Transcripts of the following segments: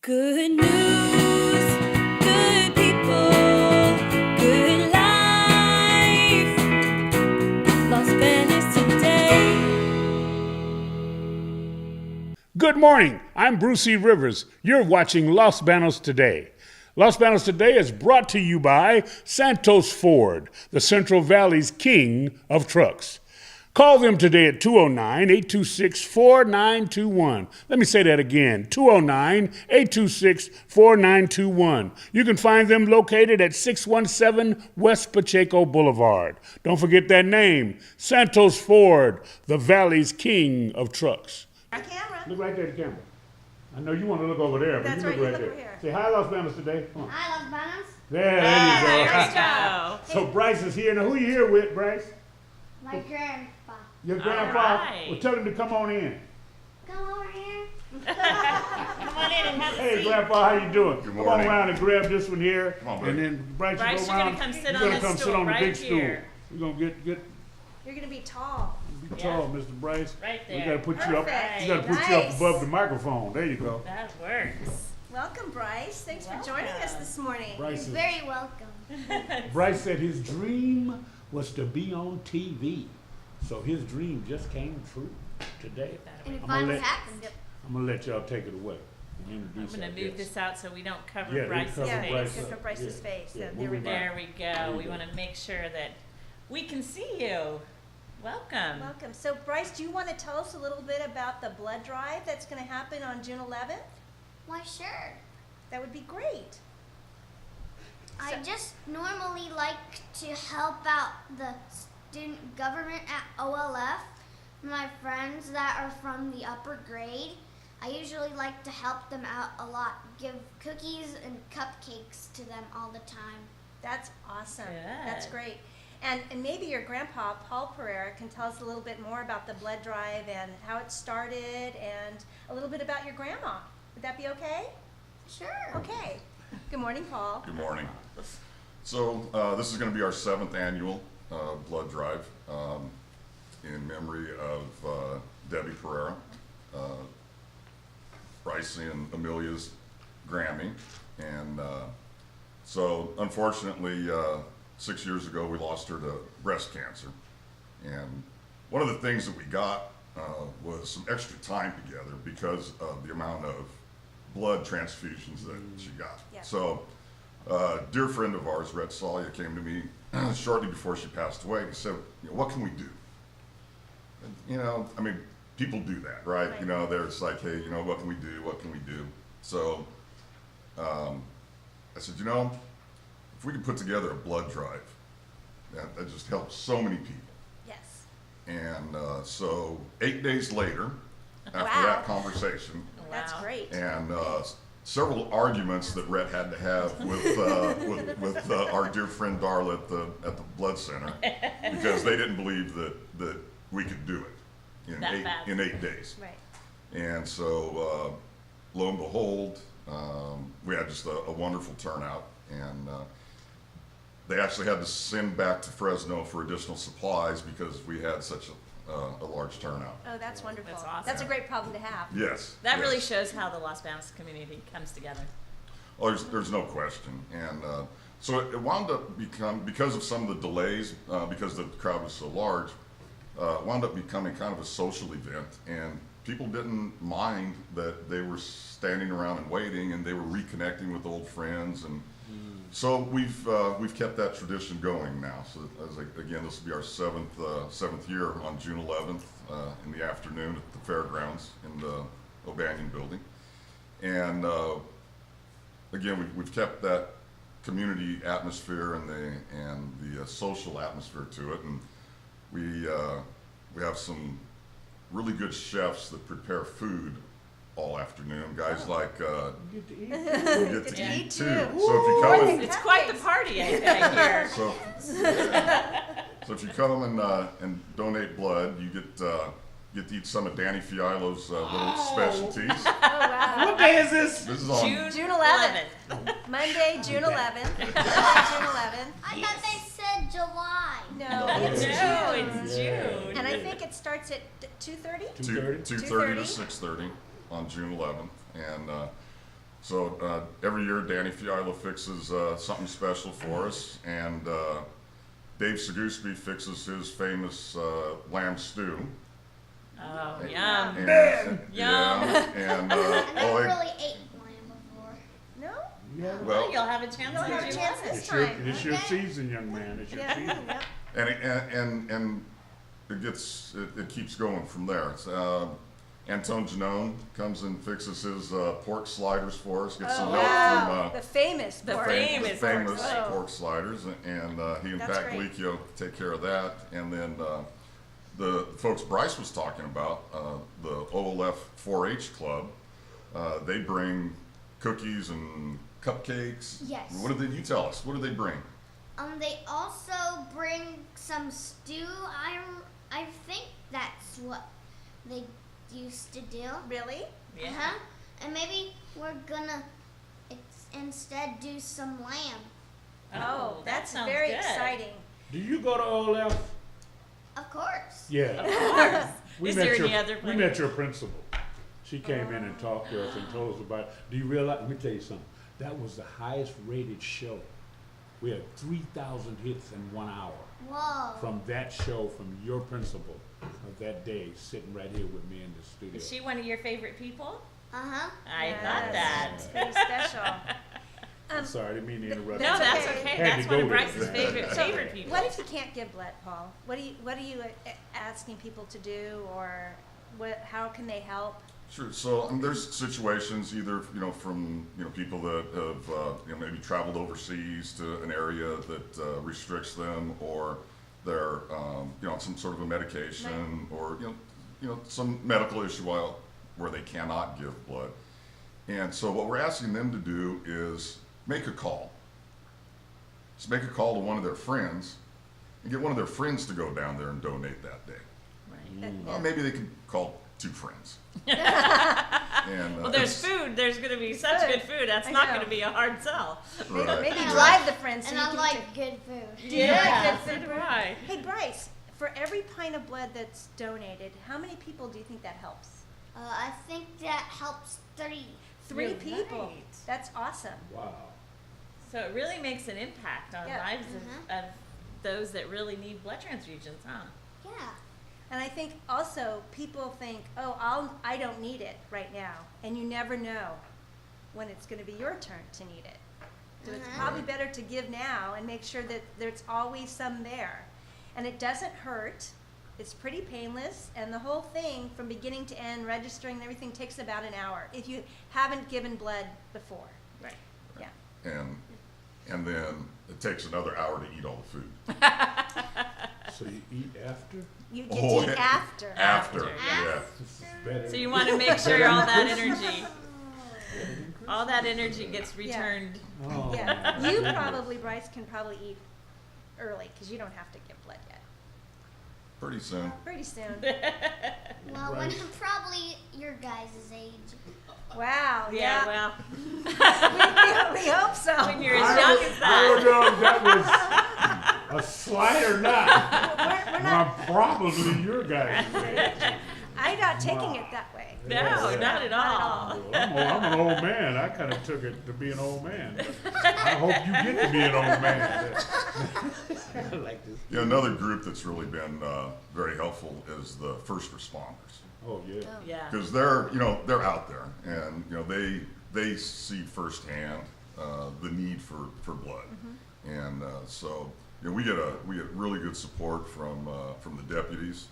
Good news, good people, good life. Los Banos today. Good morning. I'm Brucey Rivers. You're watching Los Banos Today. Los Banos Today is brought to you by Santos Ford, the Central Valley's king of trucks. Call them today at 209-826-4921. Let me say that again, 209-826-4921. You can find them located at 617 West Pacheco Boulevard. Don't forget that name, Santos Ford, the Valley's king of trucks. Our camera. Look right there at the camera. I know you want to look over there, but That's you right, look you right look there. over here. Say hi, Los Banos Today. Come on. Hi, Los Banos. There you go. So Bryce is here. Now, who you here with, Bryce? My grandpa. Your grandpa? right. Well, tell him to come on in. Come over here. Come on in and have a Hey, seat. Grandpa, how you doing? Good Come morning. on around and grab this one here. Come on, and buddy. then Bryce, Bryce, you you're go gonna around. come sit You're on gonna this come sit stool on the right big here. stool. You're going to get You're gonna be tall. be Yeah. tall, Mr. Bryce. Right We there. got to put you up. Perfect. We got to put you up Nice. above the microphone. There you go. That works. Welcome, Bryce. Thanks for joining us Welcome. this morning. Bryce, is, Very welcome. Bryce said his dream was to be on TV. So his dream just came true today. And it I'm gonna finally let- happened. I'm going to let y'all take it away. And I'm introduce gonna our move guest. this out so we don't cover Yeah, we Bryce's cover Yeah, face. Bryce. look at Bryce's Yeah. face. Yeah, There move we him go. out. There we go. There We you want go. to make sure that we can see you. Welcome. Welcome. So, Bryce, do you want to tell us a little bit about the blood drive that's going to happen on June 11th? Why, sure. That would be great. I just normally like to help out the student government at OLF. My friends that are from the upper grade, I usually like to help them out a lot. Give cookies and cupcakes to them all the time. That's awesome. Good. That's great. And maybe your grandpa, Paul Parreira, can tell us a little bit more about the blood drive and how it started and a little bit about your grandma. Would that be okay? Sure. Okay. Good morning, Paul. Good morning. So this is going to be our 7th annual blood drive in memory of Debbie Parreira, Bryce and Amelia's Grammy. And so unfortunately, 6 years ago, we lost her to breast cancer. And one of the things that we got was some extra time together because of the amount of blood transfusions that she got. Yeah. So a dear friend of ours, Red Salia, came to me shortly before she passed away. He said, what can we do? And, I mean, people do that, right? Right. It's like, hey, what can we do? What can we do? So I said, if we could put together a blood drive, that just helps so many people. Yes. And so 8 days later, after Wow. that conversation, That's Wow. great. and several arguments that Rhett had to have with our dear friend Darla at the blood center because they didn't believe that we could do it That fast. in 8 days. Right. And so lo and behold, we had just a wonderful turnout, and they actually had to send back to Fresno for additional supplies because we had such a large turnout. Oh, that's wonderful. That's awesome. That's a great problem to have. Yes. That really yes. shows how the Los Banos community comes together. Oh, there's no question. And so it wound up because of some of the delays, because the crowd was so large, wound up becoming kind of a social event. And people didn't mind that they were standing around and waiting, and they were reconnecting with old friends. And so we've kept that tradition going now. So again, this will be our seventh year on June 11th in the afternoon at the fairgrounds in the O'Banion building. And again, we've kept that community atmosphere and the social atmosphere to it, and we have some really good chefs that prepare food all afternoon. Guys like Get to eat. get to Yeah. eat Eat too. too. So if you Ooh, come, I and, think- It's quite the party, I hear. so if you come and donate blood, you get to eat some of Danny Fialo's little specialties. Oh, wow. What day is this? This is on. June 11th. Monday, June 11th. Monday, June 11th. I thought they said July. No, No, it's No, June. it's June. And I think it starts at 2:30? 2:30 to 2:30? 6:30 on June 11th, and So every year, Danny Fiala fixes something special for us, and Dave Seguspy fixes his famous lamb stew. Oh, yum. And, Yum. yeah, and I never oh, really ate lamb before. No? Yeah. well, You'll have a chance You'll to have a do chance it. this time. It's your Okay. season, young man. It's your Yeah, season. yeah. and it keeps going from there. It's, Antone Janone comes and fixes his pork sliders for us. Gets some help Wow, from the famous The pork. famous famous Oh. pork sliders, and he and That's Pat great. Galicchio take care of that. And then the folks Bryce was talking about, the OLF 4-H club, they bring cookies and cupcakes. Yes. What did you tell us? What did they bring? They also bring some stew. I think that's what they used to do. Really? Yeah. Uh-huh. And maybe we're gonna instead do some lamb. Oh, that that's sounds very good. exciting. Do you go to OLF? Of course. Yeah. Of course. We Is met there your, any other we place? met your principal. She came in and talked to us and told us about it. Do you realize, let me tell you something, that was the highest rated show. We had 3,000 hits in 1 hour Whoa. from that show, from your principal of that day, sitting right here with me in the studio. Is she one of your favorite people? Uh-huh. I Yes, thought that. It's pretty special. I'm sorry, I didn't mean to interrupt. No, you. that's okay. okay. Had That's to one go of there. Bryce's favorite people. What if you can't give blood, Paul? What are you asking people to do, or how can they help? Sure. So there's situations either from people that have maybe traveled overseas to an area that restricts them, or they're on some sort of a medication, or some medical issue where they cannot give blood. And so what we're asking them to do is make a call. Just make a call to one of their friends and get one of their friends to go down there and donate that day. Right. Maybe they can call 2 friends. And, Well, there's food. There's going to be such Good. good food. That's I not know. going to be a hard sell. Right. Maybe And I drive the friends. So And you I can like good food. Yeah, good so food. do I. Hey Bryce, for every pint of blood that's donated, how many people do you think that helps? I think that helps 3. 3 You're people. right. That's awesome. Wow. So it really makes an impact on Yeah. lives of those that really need blood transfusions, huh? Yeah. And I think also people think, oh, I don't need it right now, and you never know when it's going to be your turn to need it. So it's probably better to give now and make sure that there's always some there. And it doesn't hurt. It's pretty painless, and the whole thing from beginning to end, registering and everything, takes about an hour if you haven't given blood before. Right. Yeah. and then it takes another hour to eat all the food. So you eat after? You get Oh, to eat yeah. after. After, After. yeah. This is better. So you want to make sure all that energy gets returned. Oh, Yeah. my You goodness. probably, Bryce, can probably eat early because you don't have to give blood yet. Pretty soon. Pretty soon. Well, when Right. I'm probably your guys' age. Wow. Yeah, well, we hope so. when you're as young as I that. don't know if that was a slight or not. We're not. I'm probably your guy. I'm not taking it that way. No, Yeah. not at all. I'm an old man. I kind of took it to be an old man. But I hope you get to be an old man. I like this. Another group that's really been very helpful is the first responders, Oh, yeah. Yeah. because they're out there, and they see firsthand the need for blood, and so we get really good support from the deputies.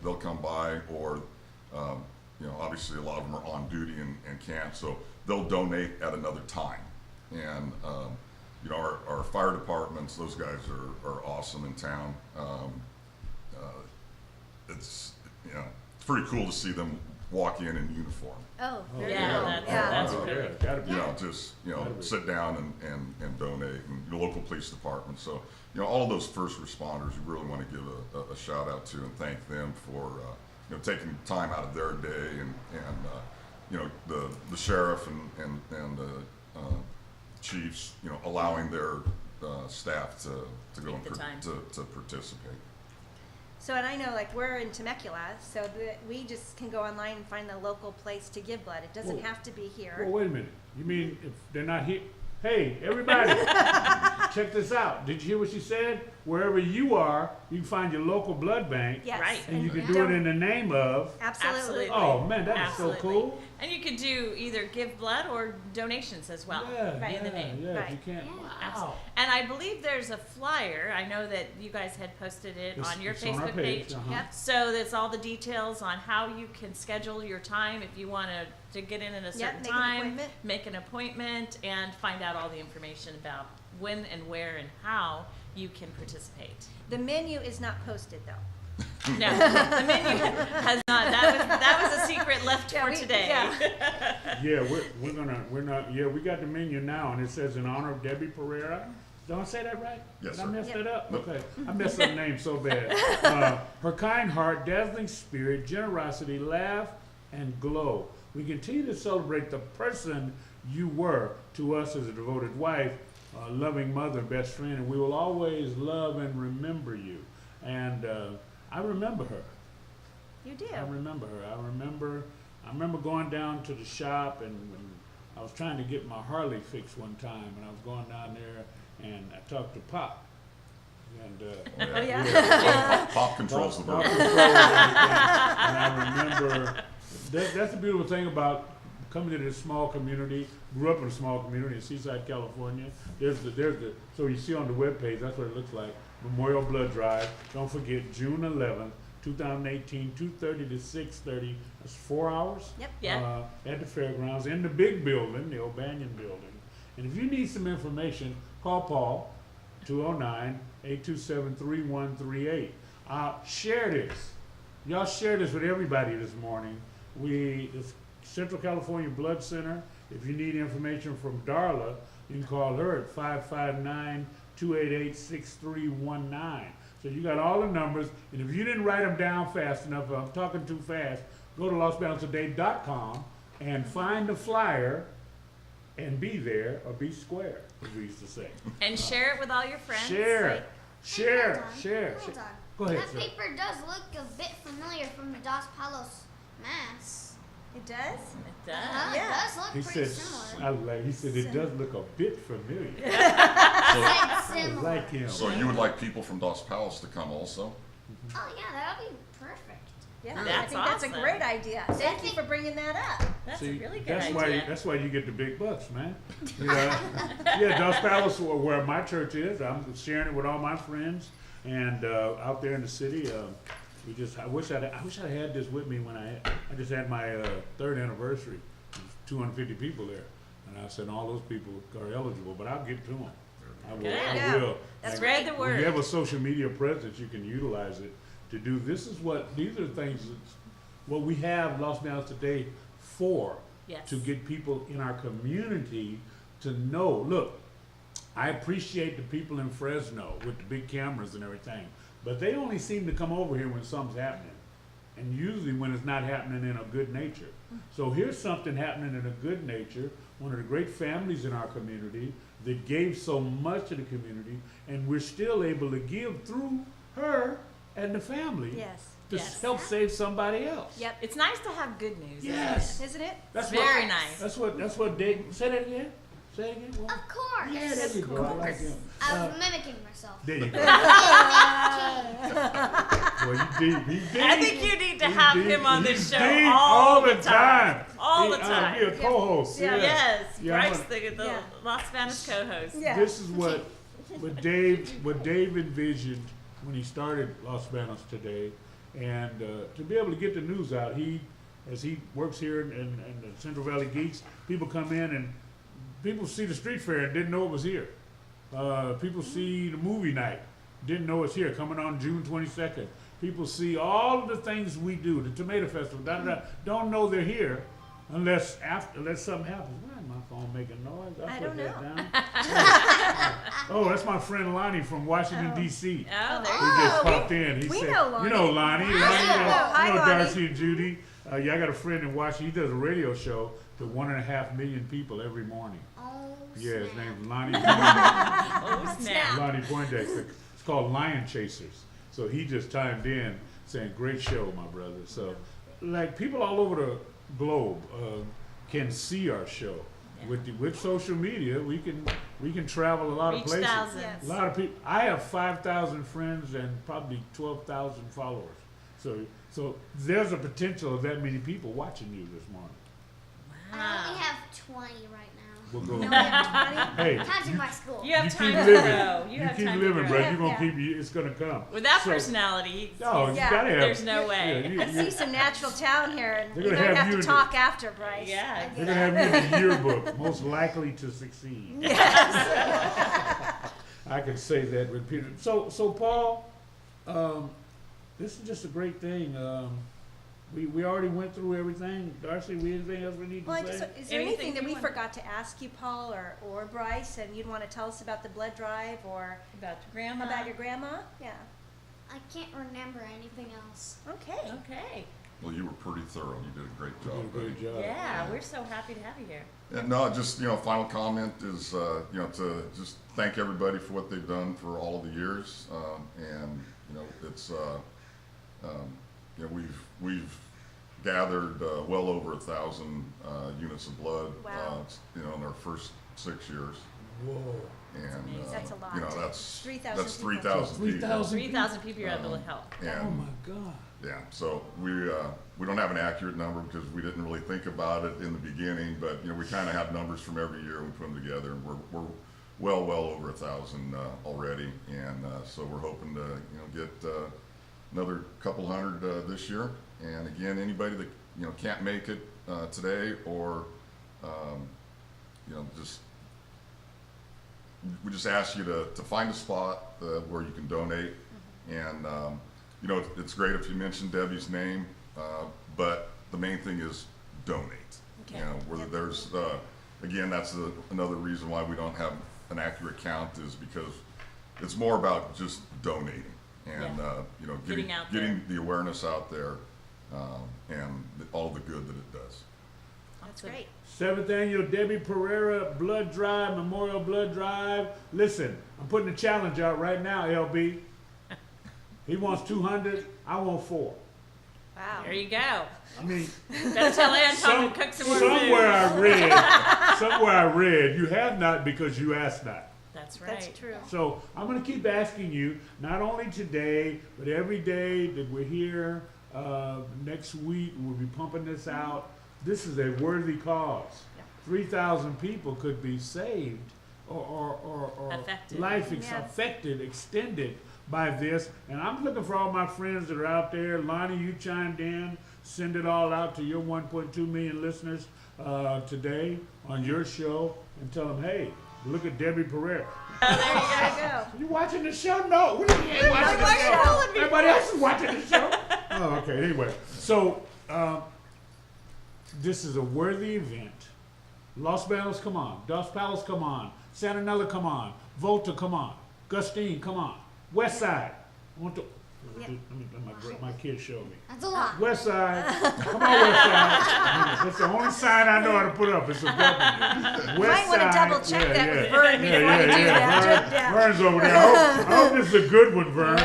They'll come by, or obviously a lot of them are on duty and can't, so they'll donate at another time. And our fire departments, those guys are awesome in town. It's pretty cool to see them walk in uniform. Oh, very Yeah, cool. that's Oh, really yeah, gotta be. Just Gotta be. sit down and donate, and the local police department. So all of those first responders, you really want to give a shout out to and thank them for taking time out of their day, and the sheriff and the chiefs allowing their staff to go Take and the time. to participate. So, and I know, like, we're in Temecula, so we just can go online and find the local place to give blood. It doesn't Whoa. have to be here. Well, wait a minute. You mean if they're not here? Hey, everybody, check this out. Did you hear what she said? Wherever you are, you can find your local blood bank, Yes. Right. and you can do don't- it in the name of. Absolutely. Oh man, that is so Absolutely. cool. And you could do either give blood or donations as well. Yeah, in the yeah, name. yeah. Right. You can't. Yeah. Wow. And I believe there's a flyer. I know that you guys had posted it on your It's Facebook on our page. Uh-huh. Yep. So there's all the details on how you can schedule your time if you want to get in at a certain make an time, appointment. make an appointment, and find out all the information about when and where and how you can participate. The menu is not posted, though. No, the menu has not. That was a secret left Yeah, for we- today. yeah. Yeah, we're not. Yeah, we got the menu now, and it says in honor of Debbie Parreira. Don't I say that right? Yes, Did I sir. mess Yep. that up? Nope. Okay, I messed up the name so bad. Her kind heart, dazzling spirit, generosity, laugh, and glow. We continue to celebrate the person you were to us as a devoted wife, loving mother, best friend, and we will always love and remember you. And I remember her. You do. I remember her. I remember going down to the shop and I was trying to get my Harley fixed one time, and I was going down there and I talked to Pop. And Oh, yeah. Pop controls the Pop boat. controls everything. And I remember that's the beautiful thing about coming to this small community. Grew up in a small community in Seaside, California. There's the so you see on the webpage, that's what it looks like. Memorial Blood Drive. Don't forget June 11th, 2018, 2:30 to 6:30. That's 4 hours. Yep. Yeah. At the fairgrounds in the big building, the O'Banion building. And if you need some information, call Paul, 209-827-3138. Share this. Y'all share this with everybody this morning. The Central California Blood Center, if you need information from Darla, you can call her at 559-288-6319. So you got all the numbers, and if you didn't write them down fast enough, I'm talking too fast, go to lostbalanceofday.com and find the flyer and be there or be square, as we used to say. And share it with all your friends. Share, share, share. Hold on. Go ahead, That sir. paper does look a bit familiar from the Dos Palos Mass. It does? It does. Yeah. It does look He pretty said, similar. he said it does look a bit familiar. So, I Similar. like him. so you would like people from Dos Palos to come also? Oh yeah, that'll be perfect. Yeah. I That's think that's a awesome. great idea. Thank you for bringing that up. That's See, a really good that's idea. That's why you get the big bucks, man. You know? Yeah, Dos Palos, where my church is. I'm sharing it with all my friends, and out there in the city, I wish I'd had this with me when I just had my third anniversary. There's 250 people there, and I said all those people are eligible, but I'll get to them. I will. Good. I Yeah. will. That's And Spread the when word. you have a social media presence, you can utilize it to do. These are things what we have Los Banos today for. Yes. To get people in our community to know. Look, I appreciate the people in Fresno with the big cameras and everything, but they only seem to come over here when something's happening, and usually when it's not happening in a good nature. So here's something happening in a good nature, one of the great families in our community that gave so much to the community, and we're still able to give through her and the family Yes. to Yes. help save somebody else. Yep. It's nice to have good news. isn't Yes. Isn't it? That's Very what, nice. That's what Dave, say that again? Say it again? What? Of course. Yeah, there you go. I like him. I was mimicking myself. There you go. Well, you deep. He's deep. I think you need to He's have deep. him on He's this show deep all the time. All He- the time. Be a co-host. Yeah. Yeah. Yes, Yeah, Bryce, I'm the Yeah. Las Spanish co-host. Yeah. This is what Dave envisioned when he started Los Banos today, and to be able to get the news out. As he works here in the Central Valley Geeks, people come in and people see the street fair and didn't know it was here. People see the movie night, didn't know it's here, coming on June 22nd. People see all of the things we do, the Tomato Festival, don't know they're here unless something happens. Why is my phone making noise? I put don't that know. down. Oh, that's my friend Lonnie from Washington, D.C. Oh, there He you just we- popped in. He we said, know Lonnie. "You know Lonnie, Hi, you know Lonnie. Darcy and Judy. Yeah, I got a friend in Washington. He does a radio show to 1.5 million people every morning. Oh, Yeah, his snap. name's Lonnie. Oh, snap. Lonnie Poindexter. It's called Lion Chasers. So he just chimed in saying, great show, my brother. So, like, people all over the globe can see our show. Yeah. With social media, we can travel a lot of Reach places. thousands. Yes. A lot of people. I have 5,000 friends and probably 12,000 followers. So there's a potential of that many people watching you this morning. I only have 20 right now. We'll go. You only have 20? Hey, Counting my school. You have you time keep to living. grow. You You have keep time living, to bro. grow. You're gonna Yeah. it's gonna come. With that So- personality, No, you Yeah. gotta have. there's no way. Yeah, I see some natural talent here, and They're you're gonna going to have have you to in talk after, Bryce. Yeah. They're gonna have you in the yearbook, most likely to succeed. I can say that repeatedly. So Paul, this is just a great thing. We already went through everything. Darcy, anything else we need Well, to say? is there Anything anything that you we want- forgot to ask you, Paul or Bryce, and you'd want to tell us about the blood drive or About your grandma. about your grandma? Yeah. I can't remember anything else. Okay. Okay. Well, you were pretty thorough. You did a great You job. did a great buddy. job. Yeah, we're so happy to have you here. And no, just, final comment is, to just thank everybody for what they've done for all of the years. And, it's, we've gathered well over 1,000 units of blood, Wow. in our first 6 years. Whoa. And, amazing. That's a lot. that's 3,000 that's people. 3,000 people. 3,000 3,000 people you're able to help. Oh And, my God. yeah, so we don't have an accurate number because we didn't really think about it in the beginning, but we kind of have numbers from every year. We put them together, and we're well over 1,000 already, and so we're hoping to get another couple hundred this year. And again, anybody that can't make it today, or just we just ask you to find a spot where you can donate. And it's great if you mention Debbie's name, but the main thing is donate. Okay. Whether there's again, that's another reason why we don't have an accurate count, is because it's more about just donating and Getting out getting the awareness out there, and all the good that it does. That's great. 7th annual Debbie Parreira Blood Drive, Memorial Blood Drive. Listen, I'm putting a challenge out right now, LB. He wants 200, I want 4. Wow. There you go. I mean, Better tell Anton to cook some more food. somewhere I read, you have not because you ask not. That's right. That's true. So I'm going to keep asking you, not only today, but every day that we're here. Next week, we'll be pumping this out. This is a worthy cause. Yeah. 3,000 people could be saved or Affected. life Yes. affected, extended by this. And I'm looking for all my friends that are out there. Lonnie, you chimed in. Send it all out to your 1.2 million listeners today on your show, and tell them, hey, look at Debbie Parreira. There you go. You watching the show? No. What do you mean watching the show? Everybody else is watching the show. Oh, okay. Anyway, so this is a worthy event. Los Banos, come on. Dos Palos, come on. Santanella, come on. Volta, come on. Gustine, come on. West Side. I want to. Yeah. Let my kids show me. That's a lot. West Side. Come on, West Side. That's the only sign I know how to put up. It's a government. You might want to double check that with Vern before you do that. Yeah. Vern's over there. I hope this is a good one, Vern.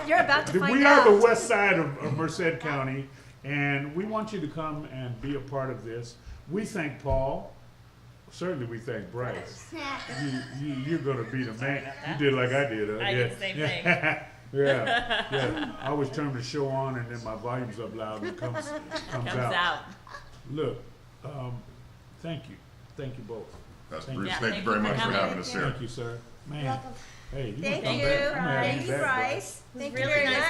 You're about to find We out. are the west side of Merced County, and we want you to come and be a part of this. We thank Paul. Certainly, we thank Bryce. You're going to be the man. You did like I did. I did the same thing. Yeah. I always turn the show on, and then my volume's up loud, and it comes Comes out. out. Look, thank you both. That's Thank Bruce. you. Thank you very much for having us here. Thank you, sir. Man, Welcome. hey, you Thank can come you. back. I'm gonna have Thank you you, back, Bryce. was Thank really you very nice much.